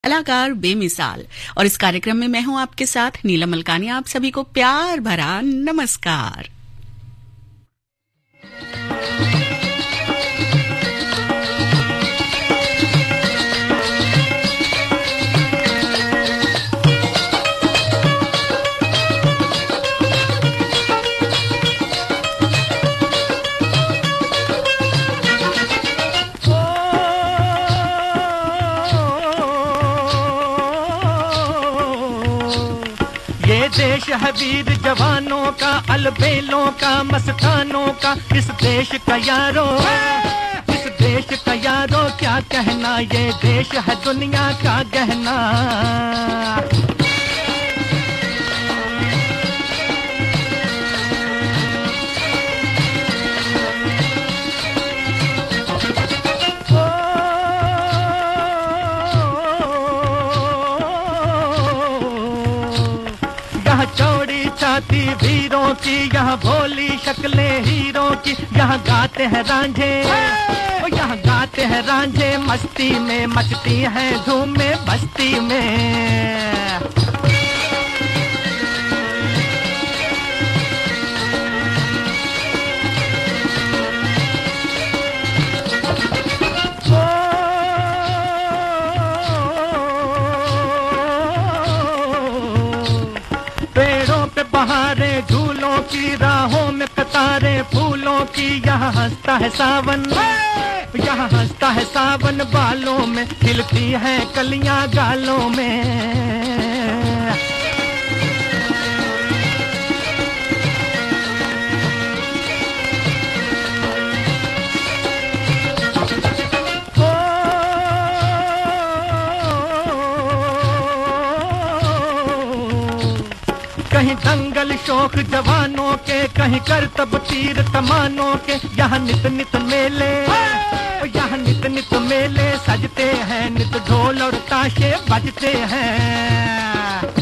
कलाकार बेमिसाल। और इस कार्यक्रम में मैं हूं आपके साथ नीलम मलकानी। आप सभी को प्यार भरा नमस्कार। देश है वीर जवानों का, अलबेलों का, मस्तानों का। इस देश का यारो, इस देश का यारो क्या कहना, ये देश है दुनिया का गहना। छाती वीरों की, यहाँ भोली शक्लें हीरों की। यहाँ गाते हैं रांझे, यहाँ गाते हैं रांझे मस्ती में, मचती हैं धूमें बस्ती में। बहारे झूलों की, राहों में कतारे फूलों की। यहाँ हंसता है सावन, यहाँ हंसता है सावन बालों में, खिलती हैं कलियां गालों में। कहीं दंगल शौक जवानों के, कहीं करतब तीर कमानों के। यहाँ नित नित मेले, यहाँ नित नित मेले सजते हैं, नित ढोल और ताशे बजते हैं।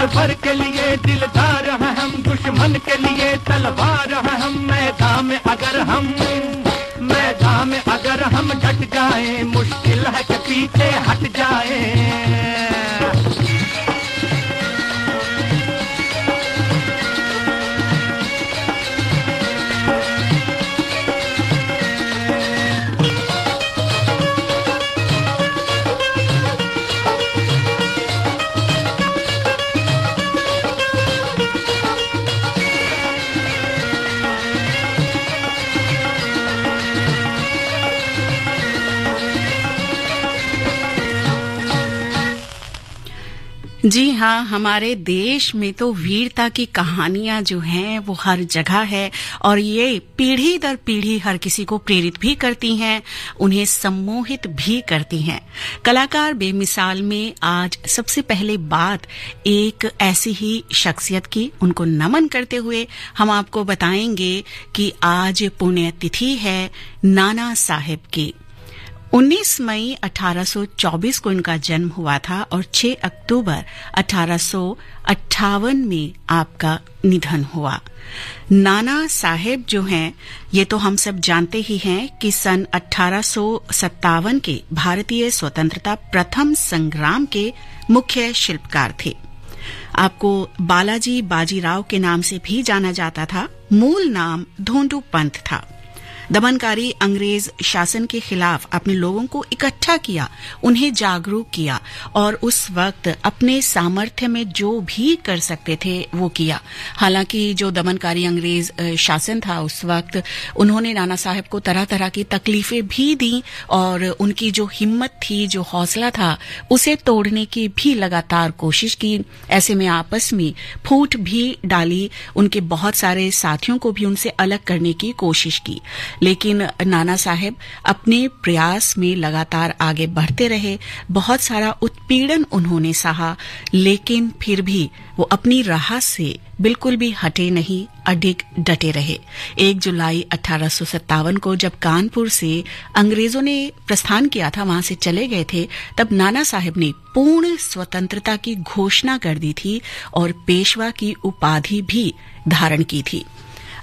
भर के लिए दिलदार हैं हम, दुश्मन के लिए तलवार हैं हम। मैदान में अगर हम डट जाएं, मुश्किल है कि पीछे हट जाएं। जी हाँ, हमारे देश में तो वीरता की कहानियां जो हैं वो हर जगह है और ये पीढ़ी दर पीढ़ी हर किसी को प्रेरित भी करती हैं, उन्हें सम्मोहित भी करती हैं। कलाकार बेमिसाल में आज सबसे पहले बात एक ऐसी ही शख्सियत की, उनको नमन करते हुए हम आपको बताएंगे कि आज पुण्यतिथि है नाना साहेब की। 19 मई 1824 को इनका जन्म हुआ था और 6 अक्टूबर 1858 में आपका निधन हुआ। नाना साहेब जो हैं, ये तो हम सब जानते ही हैं कि सन 1857 के भारतीय स्वतंत्रता प्रथम संग्राम के मुख्य शिल्पकार थे। आपको बालाजी बाजीराव के नाम से भी जाना जाता था। मूल नाम धोंडू पंत था। दमनकारी अंग्रेज शासन के खिलाफ अपने लोगों को इकट्ठा किया, उन्हें जागरूक किया और उस वक्त अपने सामर्थ्य में जो भी कर सकते थे वो किया। हालांकि जो दमनकारी अंग्रेज शासन था उस वक्त, उन्होंने नाना साहब को तरह तरह की तकलीफें भी दी और उनकी जो हिम्मत थी, जो हौसला था, उसे तोड़ने की भी लगातार कोशिश की। ऐसे में आपस में फूट भी डाली, उनके बहुत सारे साथियों को भी उनसे अलग करने की कोशिश की। लेकिन नाना साहेब अपने प्रयास में लगातार आगे बढ़ते रहे। बहुत सारा उत्पीड़न उन्होंने सहा, लेकिन फिर भी वो अपनी राह से बिल्कुल भी हटे नहीं, अडिग डटे रहे। 1 जुलाई 1857 को जब कानपुर से अंग्रेजों ने प्रस्थान किया था, वहां से चले गए थे, तब नाना साहेब ने पूर्ण स्वतंत्रता की घोषणा कर दी थी और पेशवा की उपाधि भी धारण की थी।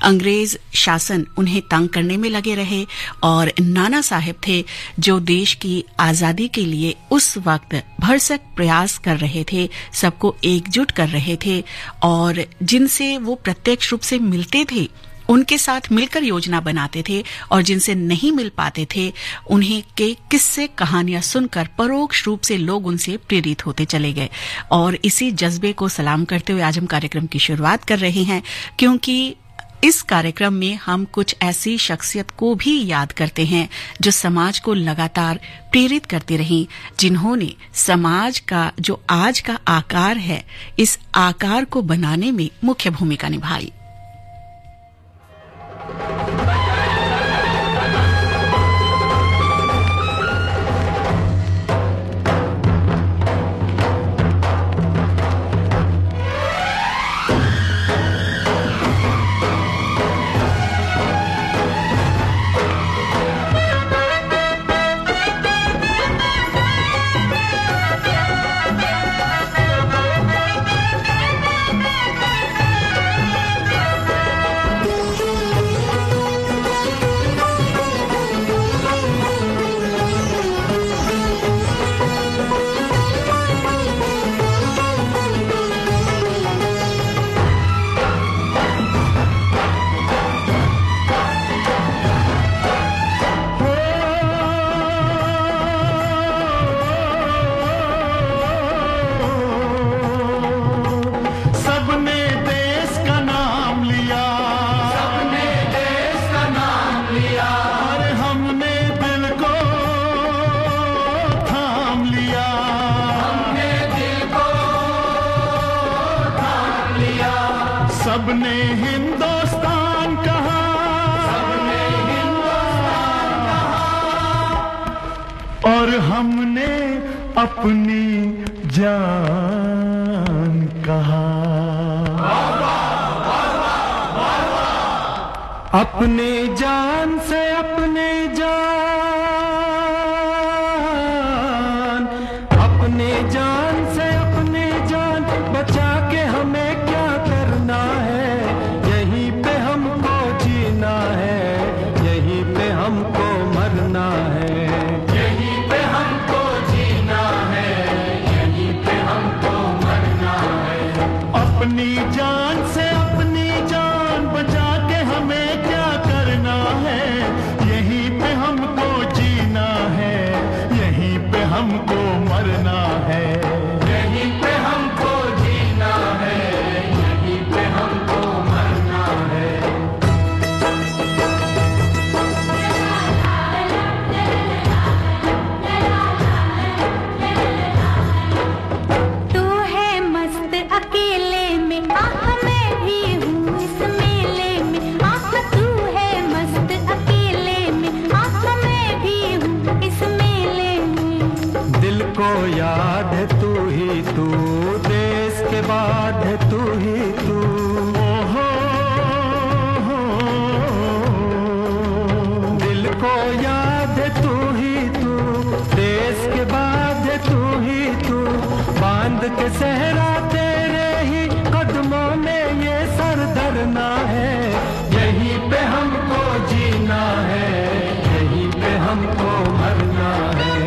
अंग्रेज शासन उन्हें तंग करने में लगे रहे और नाना साहेब थे जो देश की आजादी के लिए उस वक्त भरसक प्रयास कर रहे थे, सबको एकजुट कर रहे थे और जिनसे वो प्रत्यक्ष रूप से मिलते थे उनके साथ मिलकर योजना बनाते थे और जिनसे नहीं मिल पाते थे उन्हें के किस्से कहानियां सुनकर परोक्ष रूप से लोग उनसे प्रेरित होते चले गए। और इसी जज्बे को सलाम करते हुए आज हम कार्यक्रम की शुरुआत कर रहे हैं, क्योंकि इस कार्यक्रम में हम कुछ ऐसी शख्सियत को भी याद करते हैं जो समाज को लगातार प्रेरित करती रहीं, जिन्होंने समाज का जो आज का आकार है, इस आकार को बनाने में मुख्य भूमिका निभाई। सबने हिंदुस्तान कहा, सबने हिंदुस्तान कहा, और हमने अपनी जान कहा। अपने जान से अपने जान, अपने जान से अपने जान बचा के हमें क्या करना है। यहीं पे हमको जीना है, यहीं पे हमको मरना है, यहीं पे हमको जीना है, यहीं पे हमको मरना है। अपनी जान से अपनी जान बचा के हमें क्या करना है। यहीं पे हमको जीना है, यहीं पे हमको मरना है, यहीं पे हमको जीना है, यहीं पे हमको मरना है। तू है मस्त अकेले में, आह मैं भी हूँ इस मेले में। आह तू है मस्त अकेले में, आह मैं भी हूँ इस मेले में। दिल को याद है तू ही तू, देश के बाद है तू ही तू। ओहो, दिल को याद है तू ही तू, देश के बाद है तू ही तू। बांध के सहरा तेरे ही कदमों में ये सर धरना है। यहीं पे हमको जीना है, यहीं पे हमको मरना है।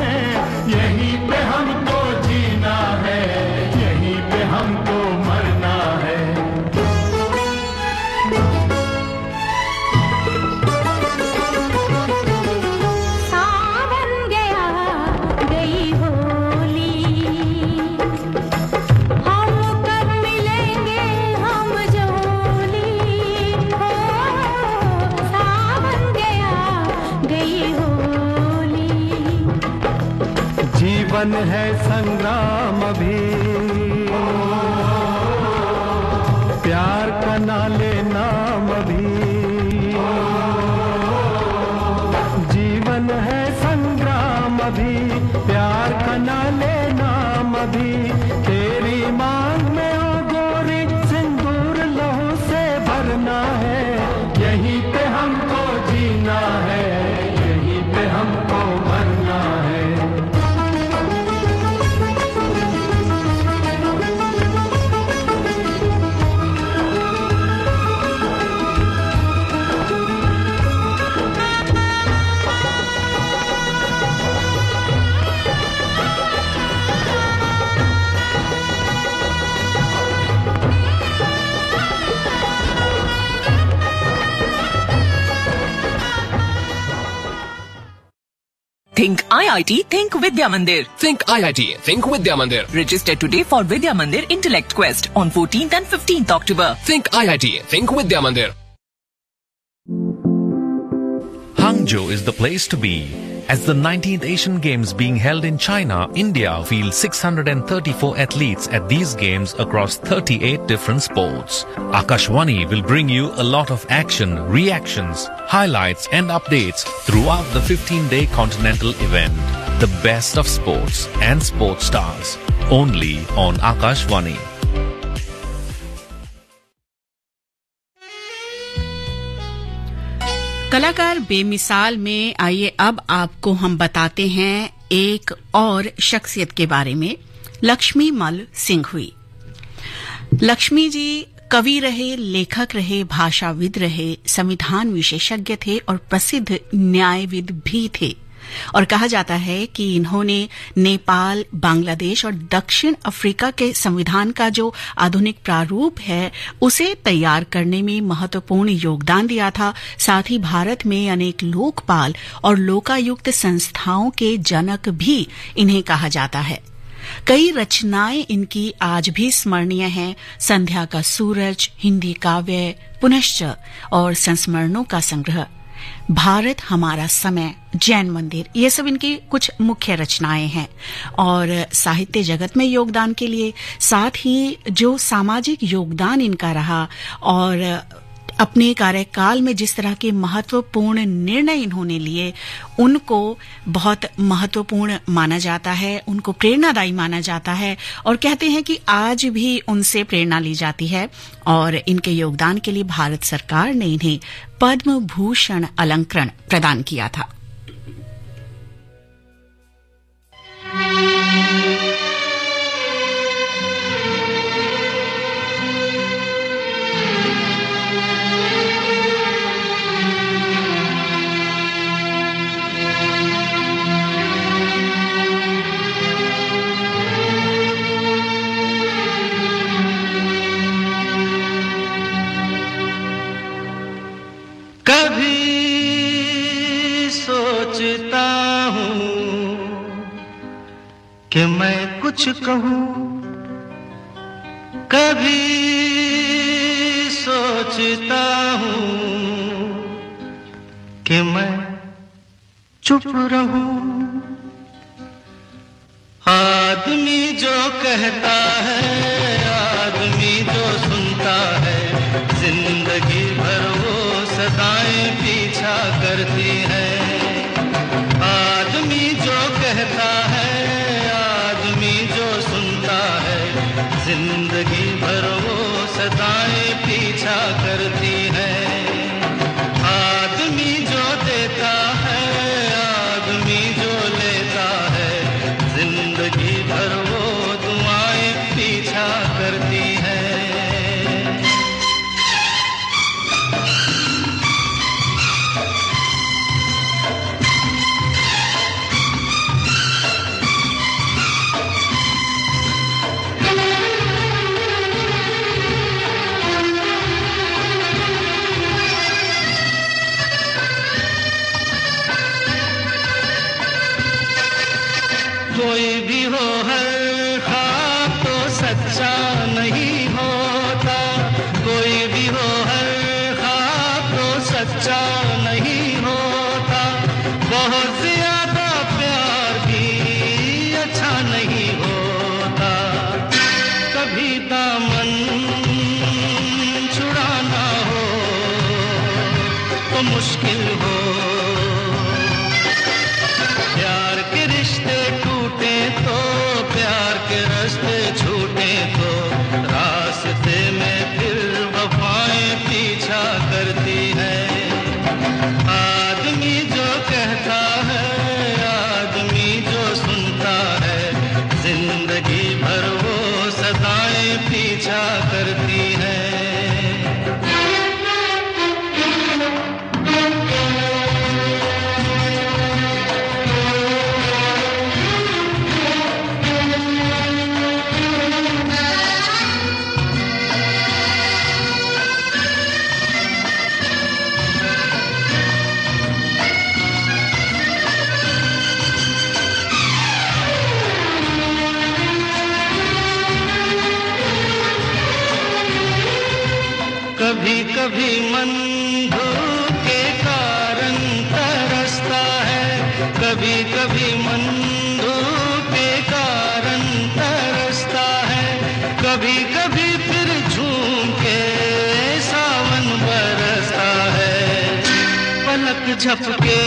है, यहीं पे हमको जीना है, यहीं पे हमको मरना है। सावन गया गई होली, हम कब मिलेंगे हम जोली, हो सावन गया गई होली। जीवन है संग्राम अभी, प्यार का ना ले नाम अभी। जीवन है संग्राम अभी, प्यार का ना ले नाम अभी। तेरी मांग में ओ गोरी सिंदूर लहू से भरना है, यहीं पे हमको जीना है, यहीं पे हमको मरना है। Think IIT, Think Vidya Mandir. Think IIT, Think Vidya Mandir. Register today for Vidya Mandir Intellect Quest on 14th and 15th October. Think IIT, Think Vidya Mandir. Hangzhou is the place to be. As the 19th Asian Games being held in China, India fields 634 athletes at these games across 38 different sports. Akashvani will bring you a lot of action, reactions, highlights and updates throughout the 15-day continental event. The best of sports and sports stars. Only on Akashvani. कलाकार बेमिसाल में आइए अब आपको हम बताते हैं एक और शख्सियत के बारे में। लक्ष्मी मल सिंह हुई। लक्ष्मी जी कवि रहे, लेखक रहे, भाषाविद रहे, संविधान विशेषज्ञ थे और प्रसिद्ध न्यायविद भी थे। और कहा जाता है कि इन्होंने नेपाल, बांग्लादेश और दक्षिण अफ्रीका के संविधान का जो आधुनिक प्रारूप है उसे तैयार करने में महत्वपूर्ण योगदान दिया था। साथ ही भारत में अनेक लोकपाल और लोकायुक्त संस्थाओं के जनक भी इन्हें कहा जाता है। कई रचनाएं इनकी आज भी स्मरणीय हैं। संध्या का सूरज, हिंदी काव्य, पुनश्च और संस्मरणों का संग्रह, भारत हमारा समय, जैन मंदिर, ये सब इनकी कुछ मुख्य रचनाएं हैं। और साहित्य जगत में योगदान के लिए, साथ ही जो सामाजिक योगदान इनका रहा और अपने कार्यकाल में जिस तरह के महत्वपूर्ण निर्णय इन्होंने लिए, उनको बहुत महत्वपूर्ण माना जाता है, उनको प्रेरणादायी माना जाता है और कहते हैं कि आज भी उनसे प्रेरणा ली जाती है। और इनके योगदान के लिए भारत सरकार ने इन्हें पद्म भूषण अलंकरण प्रदान किया था। कि मैं कुछ कहूं, कभी सोचता हूं कि मैं चुप रहूं। आदमी जो कहता है, आदमी जो सुनता है, जिंदगी भर वो सदाएं पीछा करती है। आदमी जो कहता है, जिंदगी भर वो सदाएं पीछा करती है। आदमी जो देता है, आदमी जो लेता है, जिंदगी भर वो दुआएं पीछा करती है। सच्चा नहीं होता, बहुत ज्यादा प्यार भी अच्छा नहीं होता। कभी दामन छुड़ाना हो तो मुश्किल हो, प्यार के रिश्ते टूटे तो, प्यार के रास्ते छूटे तो, रास्ते में फिर वफाएं पीछा करती है। आदमी जो कहता है, आदमी जो सुनता है, जिंदगी भर वो सदाएं पीछा करती है। कभी कभी मन धूप के कारण तरसता है, कभी कभी मन धूप के कारण तरसता है, कभी कभी फिर झूम के सावन बरसता है। पलक झपके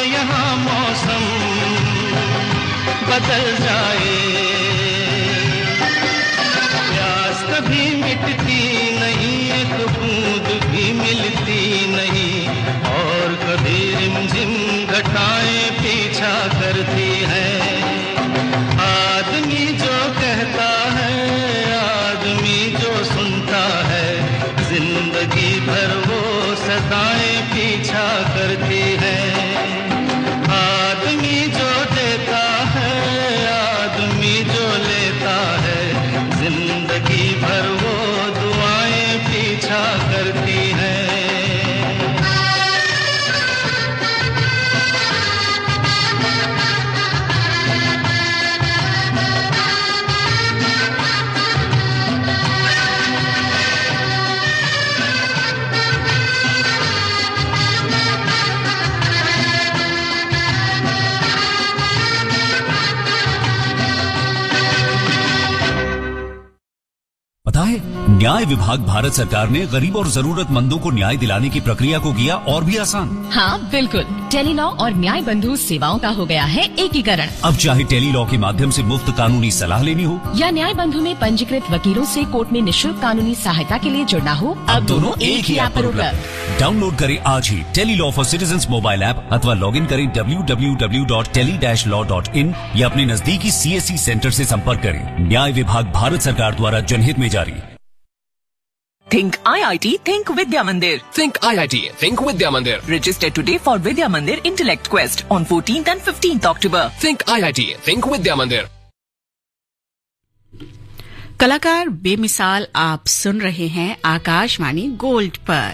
यहाँ मौसम बदल जाए, प्यास कभी मिटती नहीं, एक बूंद भी मिलती नहीं, और कभी रिमझिम घटाएं पीछा करती हैं। आदमी जो कहता है, आदमी जो सुनता है, जिंदगी भर वो सदाएं पीछा करती हैं। आदमी जो देता है, आदमी जो लेता है, जिंदगी भर वो दुआएं पीछा करती हैं। पता है, न्याय विभाग भारत सरकार ने गरीब और जरूरतमंदों को न्याय दिलाने की प्रक्रिया को किया और भी आसान। हाँ बिल्कुल, टेलीलॉ और न्याय बंधु सेवाओं का हो गया है एकीकरण। अब चाहे टेलीलॉ के माध्यम से मुफ्त कानूनी सलाह लेनी हो, या न्याय बंधु में पंजीकृत वकीलों से कोर्ट में निःशुल्क कानूनी सहायता के लिए जुड़ना हो, अब दोनों एक ही ऐप पर उपलब्ध। डाउनलोड करें आज ही tele law for citizens mobile app अथवा लॉग इन करें www.tele-law.in या अपने नजदीकी CSC सेंटर से संपर्क करें। न्याय विभाग भारत सरकार द्वारा जनहित में जारी। Think IIT, think Vidya Mandir. Think IIT, think Vidya Mandir. Register today for Vidya Mandir Intellect Quest on 14th and 15th October. Think IIT, think Vidya Mandir. कलाकार बेमिसाल आप सुन रहे हैं आकाशवाणी गोल्ड पर,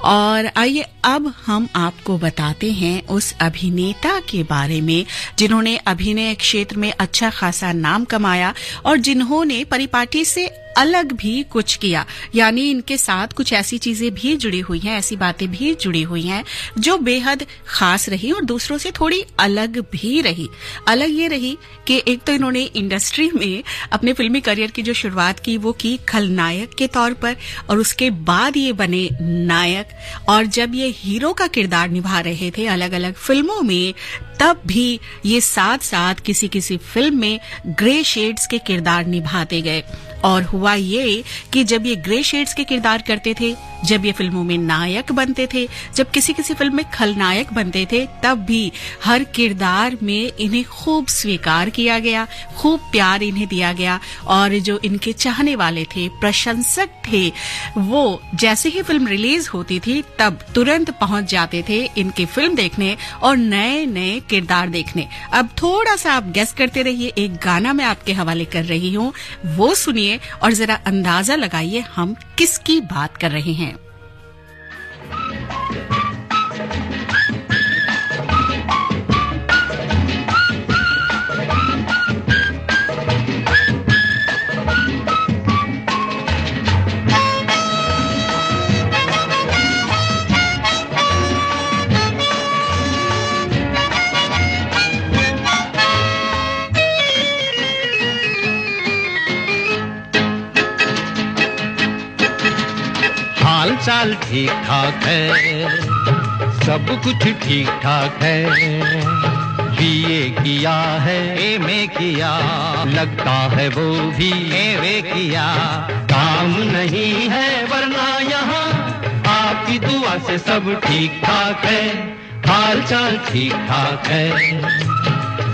और आइए अब हम आपको बताते हैं उस अभिनेता के बारे में जिन्होंने अभिनय क्षेत्र में अच्छा खासा नाम कमाया और जिन्होंने परिपाटी से अलग भी कुछ किया, यानी इनके साथ कुछ ऐसी चीजें भी जुड़ी हुई हैं, ऐसी बातें भी जुड़ी हुई हैं जो बेहद खास रही और दूसरों से थोड़ी अलग भी रही। अलग ये रही कि एक तो इन्होंने इंडस्ट्री में अपने फिल्मी करियर की जो शुरुआत की वो की खलनायक के तौर पर, और उसके बाद ये बने नायक, और जब ये हीरो का किरदार निभा रहे थे अलग अलग फिल्मों में, तब भी ये साथ साथ किसी किसी फिल्म में ग्रे शेड्स के किरदार निभाते गए। और हुआ ये कि जब ये ग्रे शेड्स के किरदार करते थे, जब ये फिल्मों में नायक बनते थे, जब किसी किसी फिल्म में खलनायक बनते थे, तब भी हर किरदार में इन्हें खूब स्वीकार किया गया, खूब प्यार इन्हें दिया गया, और जो इनके चाहने वाले थे, प्रशंसक थे, वो जैसे ही फिल्म रिलीज होती थी तब तुरंत पहुंच जाते थे इनकी फिल्म देखने और नए नए किरदार देखने। अब थोड़ा सा आप गेस करते रहिए, एक गाना मैं आपके हवाले कर रही हूँ, वो सुनिए और जरा अंदाजा लगाइए हम किसकी बात कर रहे हैं। हाल चाल ठीक ठाक है, सब कुछ ठीक ठाक है। बीए किया है, एमए किया, लगता है वो भी एमए किया। काम नहीं है वरना यहाँ आपकी दुआ से सब ठीक ठाक है। हाल चाल ठीक ठाक है,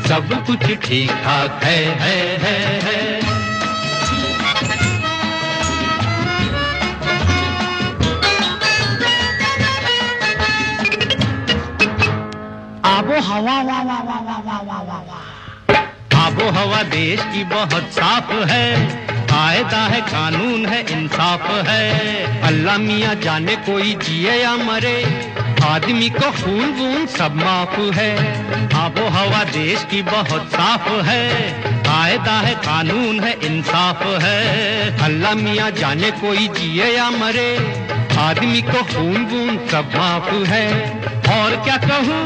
सब कुछ ठीक ठाक है। आबो हवा वाह वाह वाह वाह वाह वाह वाह वाह। आबो हवा देश की बहुत साफ है, कायदा है, कानून है, इंसाफ है। अल्लाह मियाँ जाने कोई जिए या मरे, आदमी को खून वून सब माफ है। आबो हवा देश की बहुत साफ है, कायदा है, कानून है, इंसाफ है। अल्लाह मियाँ जाने कोई जिए या मरे, आदमी को खून वून सब माफ है। और क्या कहूँ,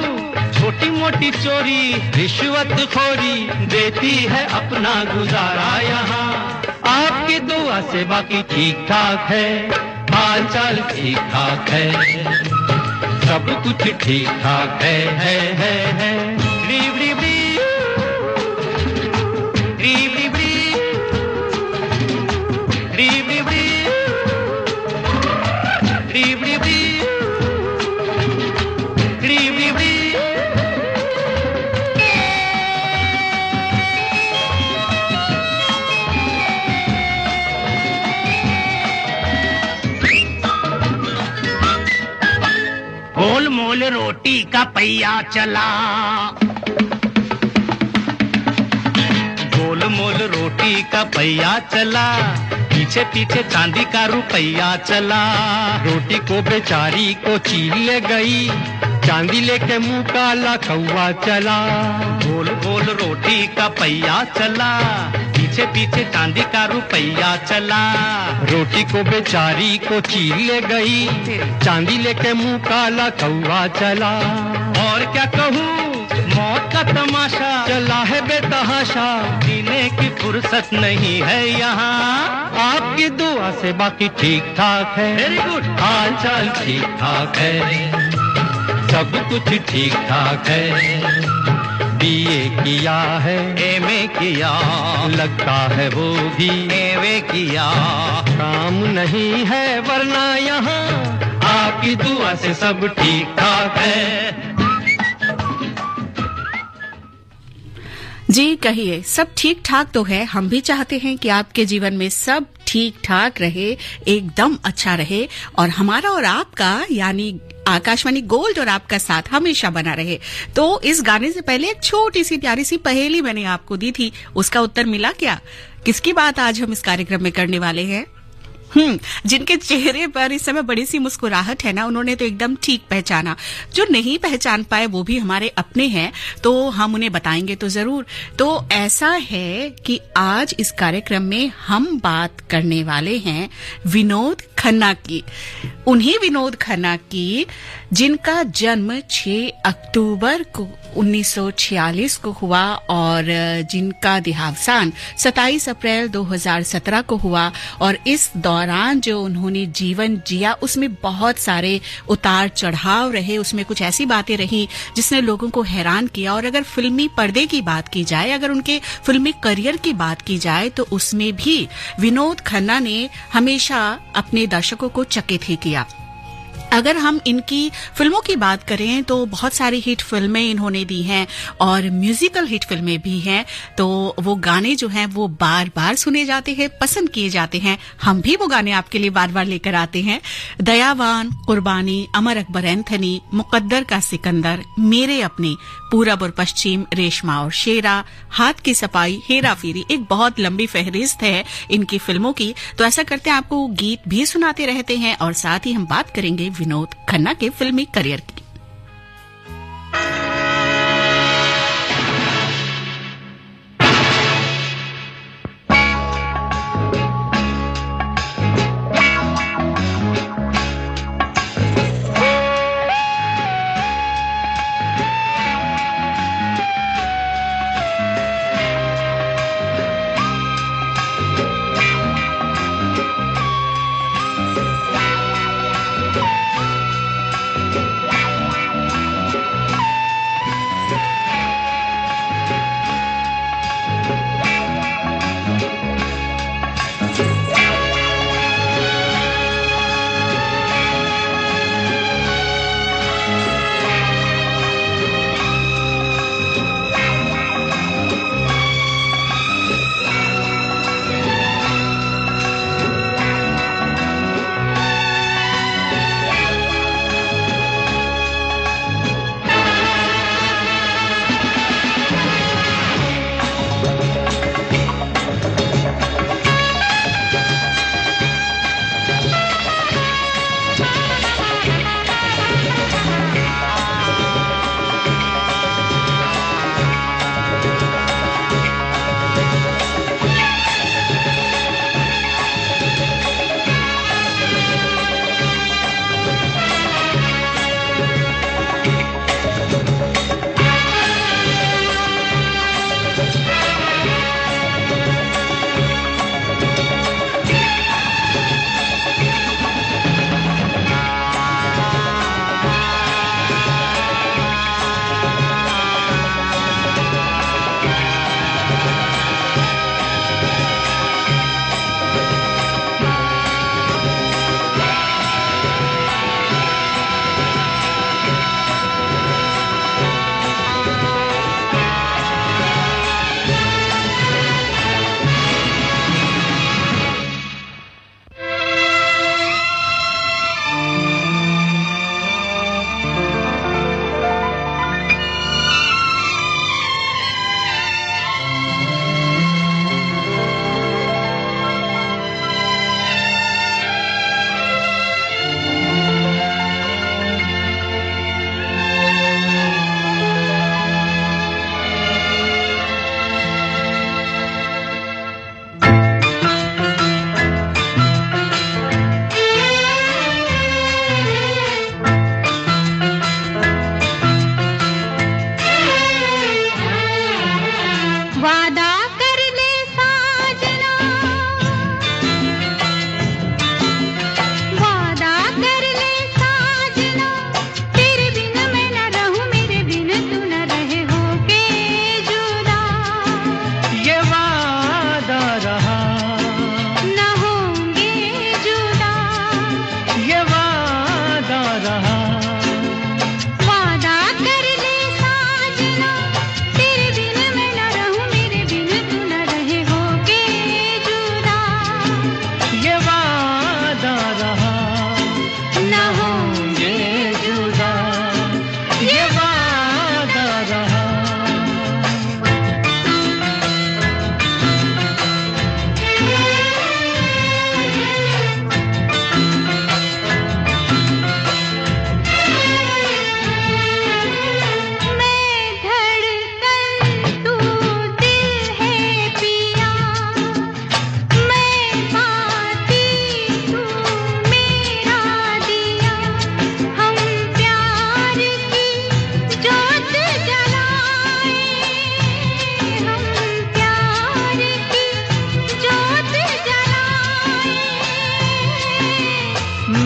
छोटी मोटी चोरी रिश्वत खोरी देती है अपना गुजारा यहाँ। आपकी दुआ से बाकी ठीक ठाक है, हाल चाल ठीक ठाक है, सब कुछ ठीक ठाक है। री री री री री री री री गोल मोल रोटी का पहिया चला, गोल मोल रोटी का पहिया चला, पीछे पीछे चांदी का रुपया चला। रोटी को बेचारी को चीर ले गई, चांदी लेके मुंह काला कौवा चला। गोल गोल रोटी का पहिया चला, पीछे पीछे चांदी का रुपया चला। रोटी को बेचारी को चीर ले गई, चांदी लेके मुंह काला कौवा चला। और क्या कहूँ, मौत का तमाशा चला है बेतहाशा, जीने की फुर्सत नहीं है यहाँ। आपकी दुआ से बाकी ठीक ठाक है, वेरी गुड, हाल चाल ठीक ठाक है, सब कुछ ठीक ठाक है। बीए किया है, एमए किया, लगता है वो भी एमए किया। काम नहीं है वरना यहाँ आपकी दुआ से सब ठीक ठाक है। जी कहिए, सब ठीक ठाक तो है। हम भी चाहते हैं कि आपके जीवन में सब ठीक ठाक रहे, एकदम अच्छा रहे, और हमारा और आपका यानी आकाशवाणी गोल्ड और आपका साथ हमेशा बना रहे। तो इस गाने से पहले एक छोटी सी प्यारी सी पहेली मैंने आपको दी थी, उसका उत्तर मिला क्या? किसकी बात आज हम इस कार्यक्रम में करने वाले हैं? जिनके चेहरे पर इस समय बड़ी सी मुस्कुराहट है ना, उन्होंने तो एकदम ठीक पहचाना। जो नहीं पहचान पाए वो भी हमारे अपने हैं, तो हम उन्हें बताएंगे तो जरूर। तो ऐसा है कि आज इस कार्यक्रम में हम बात करने वाले हैं विनोद खन्ना की। उन्हीं विनोद खन्ना की जिनका जन्म 6 अक्टूबर को 1946 को हुआ और जिनका देहावसान 27 अप्रैल 2017 को हुआ। और इस दौरान जो उन्होंने जीवन जिया उसमें बहुत सारे उतार चढ़ाव रहे, उसमें कुछ ऐसी बातें रही जिसने लोगों को हैरान किया। और अगर फिल्मी पर्दे की बात की जाए, अगर उनके फिल्मी करियर की बात की जाए, तो उसमें भी विनोद खन्ना ने हमेशा अपने दर्शकों को चकित ही किया। अगर हम इनकी फिल्मों की बात करें तो बहुत सारी हिट फिल्में इन्होंने दी हैं और म्यूजिकल हिट फिल्में भी हैं। तो वो गाने जो हैं वो बार बार सुने जाते हैं, पसंद किए जाते हैं। हम भी वो गाने आपके लिए बार बार लेकर आते हैं। दयावान, कुर्बानी, अमर अकबर एंथनी, मुकद्दर का सिकंदर, मेरे अपने, पूरब और पश्चिम, रेशमा और शेरा, हाथ की सफाई, हेरा फेरी, एक बहुत लंबी फहरिस्त है इनकी फिल्मों की। तो ऐसा करते हैं, आपको गीत भी सुनाते रहते हैं और साथ ही हम बात करेंगे विनोद खन्ना के फिल्मी करियर की।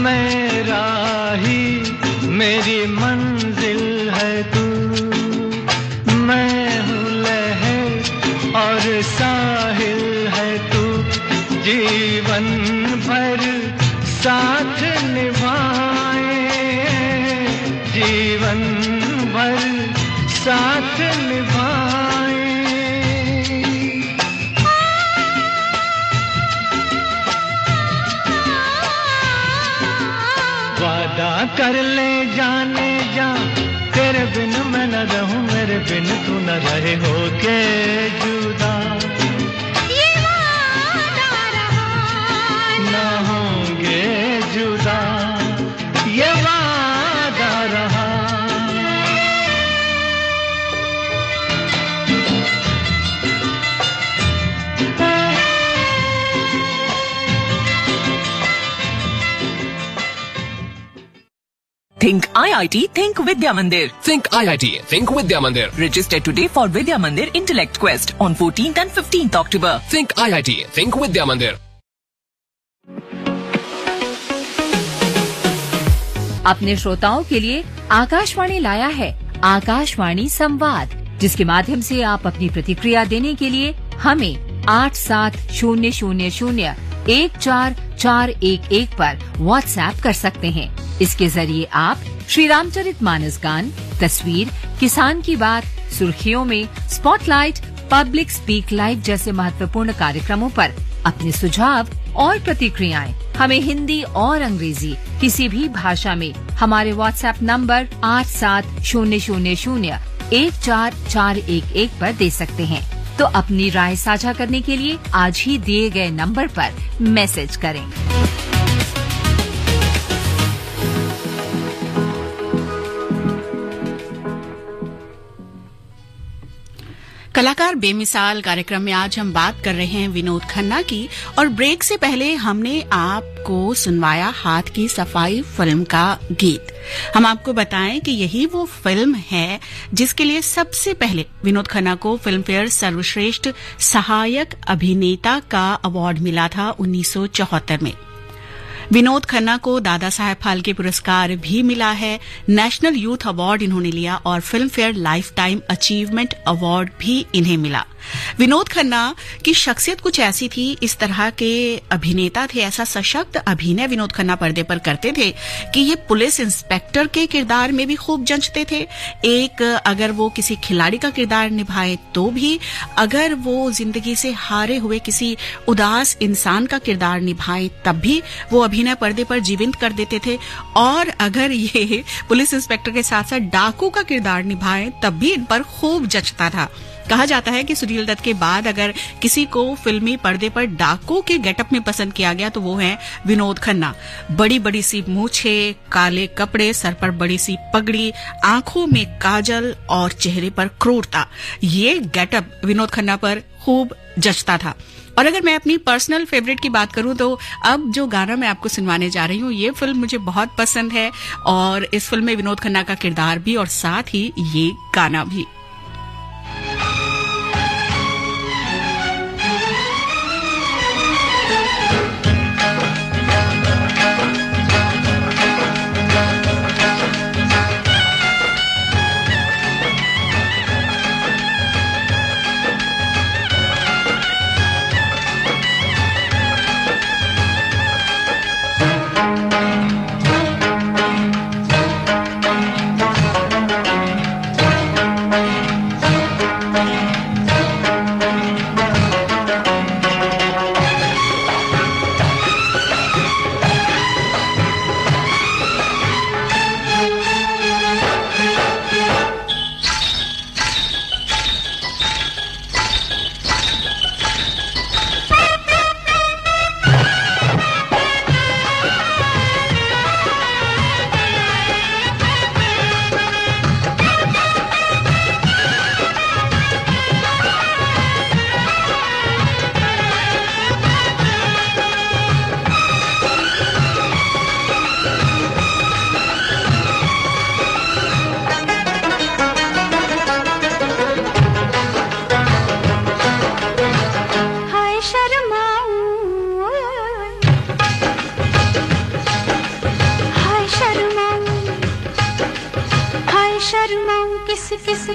मेरा ही मेरी मंजिल है तू, मैं हूँ लहर और साहिल है तू, जीवन भर साथ निभाए, जीवन भर साथ निभाए। वादा कर ले जाने जा, तेरे बिन मैं न रहूं, मेरे बिन तू न रहे, होके जुदा ये वादा रहा, न होंगे जुदा, ये वादा रहा। Think IIT, Think Vidya Mandir. Think IIT, Think Vidya Mandir. Register today for Vidya Mandir Intellect Quest on 14th and 15th October. Think IIT, Think Vidya Mandir. अपने श्रोताओं के लिए आकाशवाणी लाया है आकाशवाणी संवाद, जिसके माध्यम से आप अपनी प्रतिक्रिया देने के लिए हमें 8700014411 पर व्हाट्सएप कर सकते हैं। इसके जरिए आप श्री रामचरितमानस गान, तस्वीर, किसान की बात, सुर्खियों में, स्पॉटलाइट, पब्लिक स्पीक लाइव जैसे महत्वपूर्ण कार्यक्रमों पर अपने सुझाव और प्रतिक्रियाएं हमें हिंदी और अंग्रेजी किसी भी भाषा में हमारे व्हाट्सएप नंबर 8700014411 पर दे सकते हैं। तो अपनी राय साझा करने के लिए आज ही दिए गए नंबर पर मैसेज करें। कलाकार बेमिसाल कार्यक्रम में आज हम बात कर रहे हैं विनोद खन्ना की, और ब्रेक से पहले हमने आपको सुनवाया हाथ की सफाई फिल्म का गीत। हम आपको बताएं कि यही वो फिल्म है जिसके लिए सबसे पहले विनोद खन्ना को फिल्म फेयर सर्वश्रेष्ठ सहायक अभिनेता का अवार्ड मिला था 1974 में। विनोद खन्ना को दादा साहेब फाल्के पुरस्कार भी मिला है, नेशनल यूथ अवार्ड इन्होंने लिया और film fair life time achievement award भी इन्हें मिला। विनोद खन्ना की शख्सियत कुछ ऐसी थी, इस तरह के अभिनेता थे, ऐसा सशक्त अभिनय विनोद खन्ना पर्दे पर करते थे कि ये पुलिस इंस्पेक्टर के किरदार में भी खूब जंचते थे। एक अगर वो किसी खिलाड़ी का किरदार निभाए तो भी, अगर वो जिंदगी से हारे हुए किसी उदास इंसान का किरदार निभाए तब भी वो अभिनय पर्दे पर जीवंत कर देते थे, और अगर ये पुलिस इंस्पेक्टर के साथ साथ डाकू का किरदार निभाए तब भी इन पर खूब जचता था। कहा जाता है कि सुनील दत्त के बाद अगर किसी को फिल्मी पर्दे पर डाकू के गेटअप में पसंद किया गया तो वो है विनोद खन्ना। बड़ी बड़ी सी मूछें, काले कपड़े, सर पर बड़ी सी पगड़ी, आंखों में काजल और चेहरे पर क्रूरता, ये गेटअप विनोद खन्ना पर खूब जचता था। और अगर मैं अपनी पर्सनल फेवरेट की बात करूं तो अब जो गाना मैं आपको सुनवाने जा रही हूं, ये फिल्म मुझे बहुत पसंद है, और इस फिल्म में विनोद खन्ना का किरदार भी और साथ ही ये गाना भी।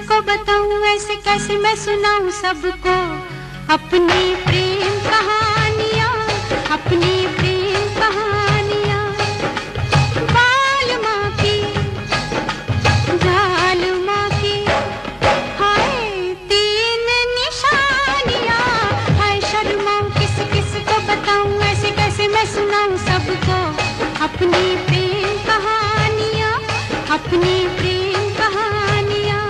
किसको बताऊं, ऐसे कैसे मैं सुनाऊं सबको अपनी प्रेम कहानियां, अपनी प्रेम कहानियां। बाल माँ की, जाल माँ की, हाय तीन निशानियां। हाय शर्माऊं, किस किस को बताऊं, ऐसे कैसे मैं सुनाऊं सबको अपनी प्रेम कहानियां, अपनी प्रेम कहानियां।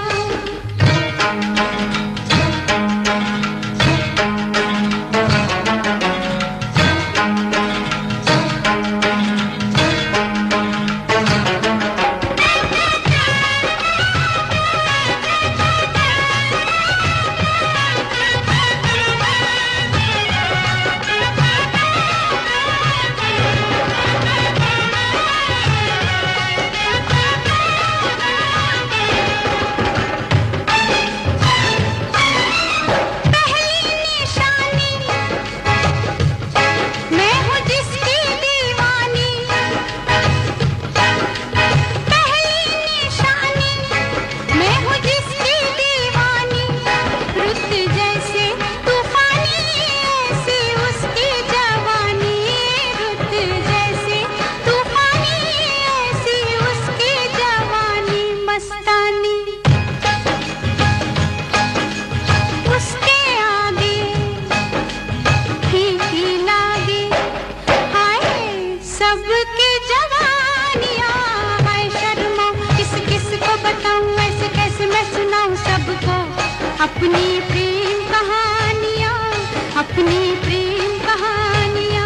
अपनी प्रेम कहानियां, अपनी प्रेम कहानियां।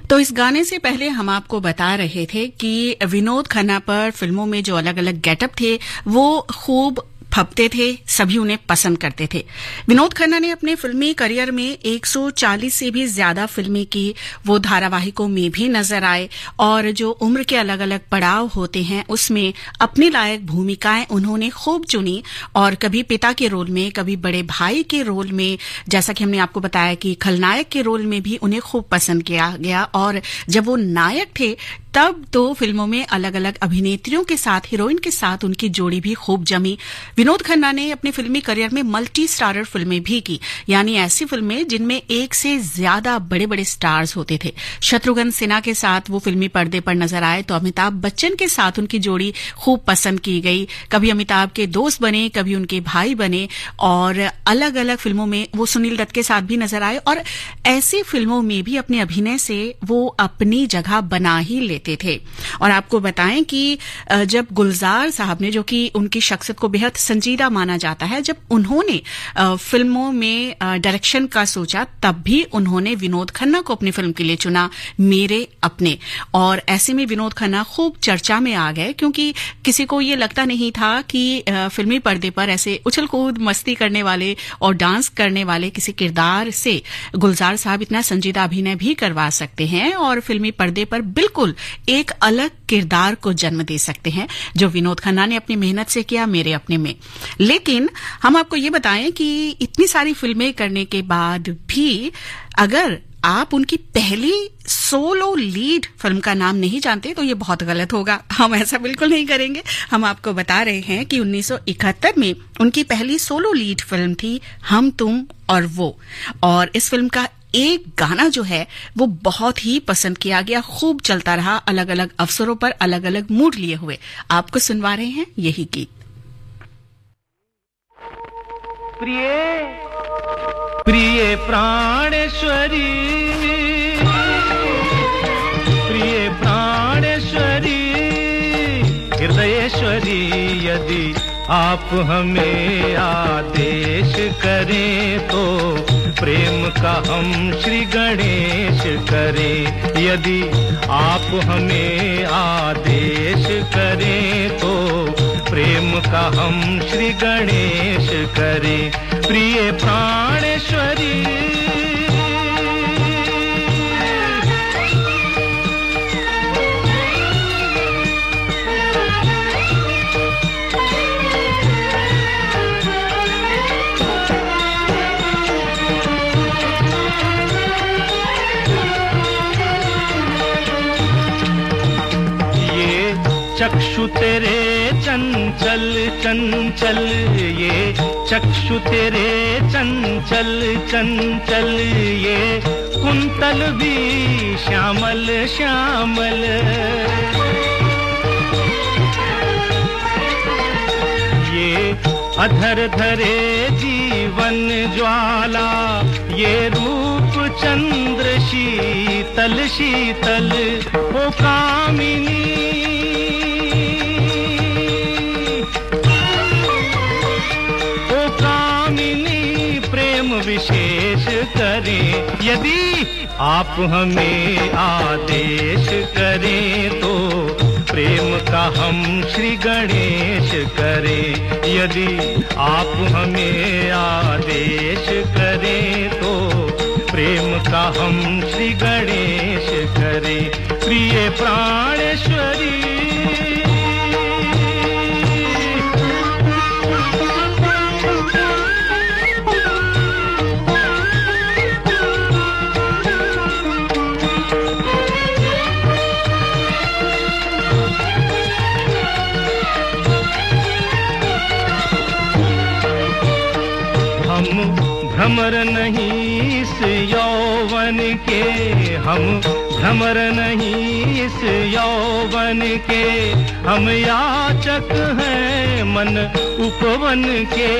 तो इस गाने से पहले हम आपको बता रहे थे कि विनोद खन्ना पर फिल्मों में जो अलग अलग गेटअप थे वो खूब फबते थे, सभी उन्हें पसंद करते थे। विनोद खन्ना ने अपने फिल्मी करियर में 140 से भी ज्यादा फिल्में की, वो धारावाहिकों में भी नजर आए और जो उम्र के अलग अलग पड़ाव होते हैं उसमें अपनी लायक भूमिकाएं उन्होंने खूब चुनी और कभी पिता के रोल में, कभी बड़े भाई के रोल में, जैसा कि हमने आपको बताया कि खलनायक के रोल में भी उन्हें खूब पसंद किया गया और जब वो नायक थे तब तो फिल्मों में अलग अलग अभिनेत्रियों के साथ, हीरोइन के साथ उनकी जोड़ी भी खूब जमी। विनोद खन्ना ने अपने फिल्मी करियर में मल्टी स्टारर फिल्में भी की, यानी ऐसी फिल्में जिनमें एक से ज्यादा बड़े बड़े स्टार्स होते थे। शत्रुघ्न सिन्हा के साथ वो फिल्मी पर्दे पर नजर आए तो अमिताभ बच्चन के साथ उनकी जोड़ी खूब पसंद की गई। कभी अमिताभ के दोस्त बने, कभी उनके भाई बने और अलग अलग फिल्मों में वो सुनील दत्त के साथ भी नजर आए और ऐसी फिल्मों में भी अपने अभिनय से वो अपनी जगह बना ही लेते देते थे। और आपको बताएं कि जब गुलजार साहब ने, जो कि उनकी शख्सियत को बेहद संजीदा माना जाता है, जब उन्होंने फिल्मों में डायरेक्शन का सोचा, तब भी उन्होंने विनोद खन्ना को अपनी फिल्म के लिए चुना, मेरे अपने। और ऐसे में विनोद खन्ना खूब चर्चा में आ गए, क्योंकि किसी को ये लगता नहीं था कि फिल्मी पर्दे पर ऐसे उछल कूद मस्ती करने वाले और डांस करने वाले किसी किरदार से गुलजार साहब इतना संजीदा अभिनय भी करवा सकते हैं और फिल्मी पर्दे पर बिल्कुल एक अलग किरदार को जन्म दे सकते हैं, जो विनोद खन्ना ने अपनी मेहनत से किया मेरे अपने में। लेकिन हम आपको ये बताएं कि इतनी सारी फिल्में करने के बाद भी अगर आप उनकी पहली सोलो लीड फिल्म का नाम नहीं जानते तो ये बहुत गलत होगा। हम ऐसा बिल्कुल नहीं करेंगे। हम आपको बता रहे हैं कि 1971 में उनकी पहली सोलो लीड फिल्म थी हम तुम और वो, और इस फिल्म का एक गाना जो है वो बहुत ही पसंद किया गया, खूब चलता रहा, अलग अलग अवसरों पर अलग अलग मूड लिए हुए। आपको सुनवा रहे हैं यही गीत। प्रिय प्राणेश्वरी, प्रिय प्राणेश्वरी, हृदयेश्वरी, यदि आप हमें आदेश करें तो प्रेम का हम श्री गणेश करें। यदि आप हमें आदेश करें तो प्रेम का हम श्री गणेश करें। प्रिय प्राणेश्वरी, चक्षु तेरे चंचल चंचल, ये चक्षु तेरे चंचल चंचल, ये कुंतल भी श्यामल श्यामल। ये अधर धरे जीवन ज्वाला, ये रूप चंद्र शीतल शीतल। ओ कामिनी, विशेष करें। यदि आप हमें आदेश करें तो प्रेम का हम श्री गणेश करें। यदि आप हमें आदेश करें तो प्रेम का हम श्री गणेश करें। प्रिय प्राणेश्वरी, भ्रमर नहीं इस यौवन के, हम भ्रमर नहीं इस यौवन के, हम याचक हैं मन उपवन के।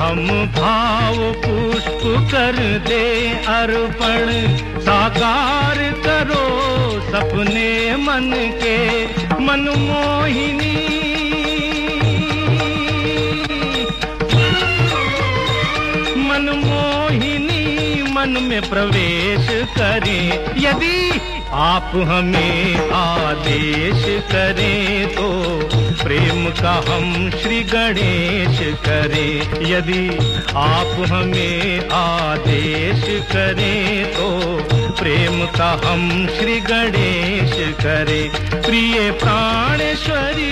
हम भाव पुष्प कर दे अर्पण, साकार करो सपने मन के। मनमोहिनी, मनमोहिनी, मन में प्रवेश करें। यदि आप हमें आदेश करें तो प्रेम का हम श्री गणेश करें। यदि आप हमें आदेश करें तो प्रेम का हम श्री गणेश करें। प्रिय प्राणेश्वरी।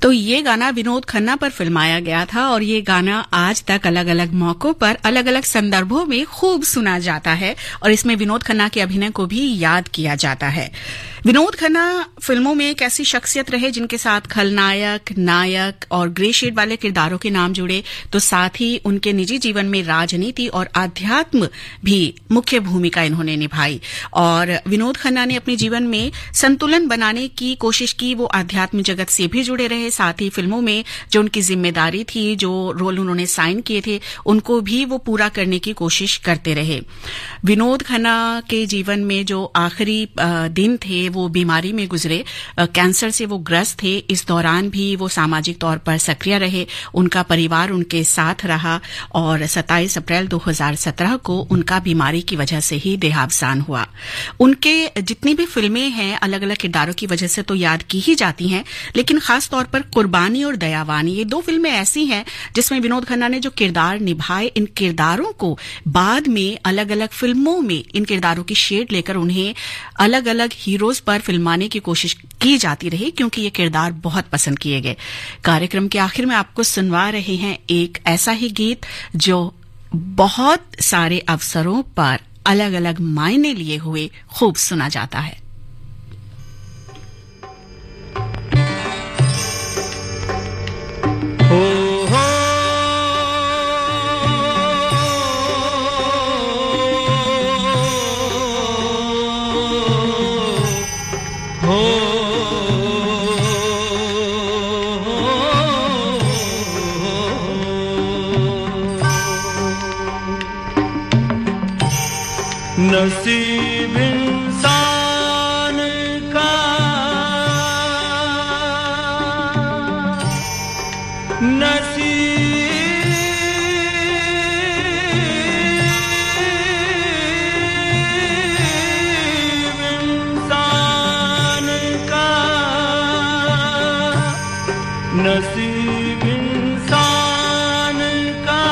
तो ये गाना विनोद खन्ना पर फिल्माया गया था और ये गाना आज तक अलग अलग मौकों पर अलग अलग संदर्भों में खूब सुना जाता है और इसमें विनोद खन्ना के अभिनय को भी याद किया जाता है। विनोद खन्ना फिल्मों में एक ऐसी शख्सियत रहे जिनके साथ खलनायक, नायक और ग्रे शेड वाले किरदारों के नाम जुड़े, तो साथ ही उनके निजी जीवन में राजनीति और आध्यात्म भी मुख्य भूमिका इन्होंने निभाई। और विनोद खन्ना ने अपने जीवन में संतुलन बनाने की कोशिश की। वो आध्यात्म जगत से भी जुड़े रहे, साथ ही फिल्मों में जो उनकी जिम्मेदारी थी, जो रोल उन्होंने साइन किए थे, उनको भी वो पूरा करने की कोशिश करते रहे। विनोद खन्ना के जीवन में जो आखिरी दिन थे वो बीमारी में गुजरे, कैंसर से वो ग्रस्त थे। इस दौरान भी वो सामाजिक तौर पर सक्रिय रहे, उनका परिवार उनके साथ रहा और 27 अप्रैल 2017 को उनका बीमारी की वजह से ही देहावसान हुआ। उनके जितनी भी फिल्में हैं अलग अलग किरदारों की वजह से तो याद की ही जाती हैं, लेकिन खास तौर पर कुर्बानी और दयावानी, ये 2 फिल्में ऐसी हैं जिसमें विनोद खन्ना ने जो किरदार निभाए, इन किरदारों को बाद में अलग अलग फिल्मों में इन किरदारों की शेड लेकर उन्हें अलग अलग हीरोज पर फिल्माने की कोशिश की जाती रही, क्योंकि ये किरदार बहुत पसंद किए गए। कार्यक्रम के आखिर में आपको सुनवा रहे हैं एक ऐसा ही गीत जो बहुत सारे अवसरों पर अलग अलग मायने लिए हुए खूब सुना जाता है। नसीब इंसान का नसीब इंसान का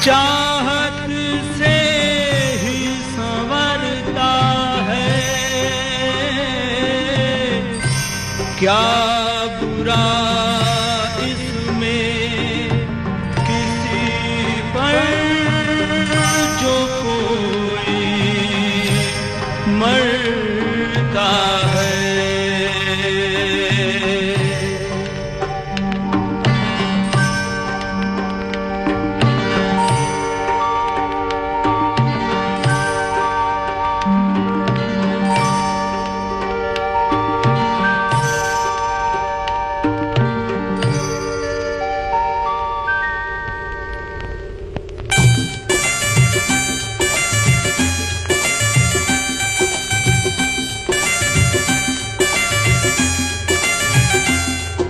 चाहत से ही संवरता है, क्या बुरा इसमें किसी पर जो कोई मरता है।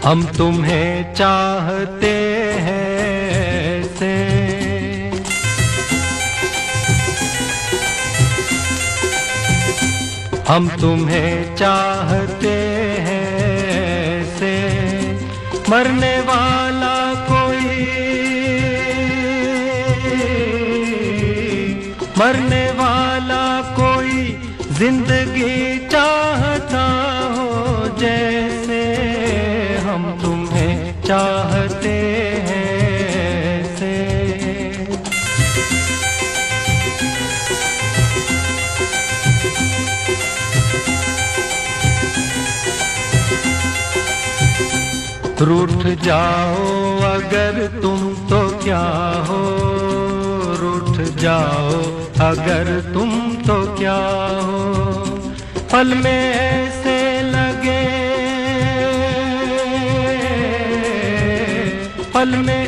हम तुम्हें चाहते हैं से, हम तुम्हें चाहते हैं से, मरने वाला कोई, मरने वाला कोई जिंदगी चाहता हो, जैसे हम तुम्हें चाहते हैं से। रूठ जाओ अगर तुम तो क्या हो, रूठ जाओ अगर तुम तो क्या हो, पल में ऐसे लगे, पल में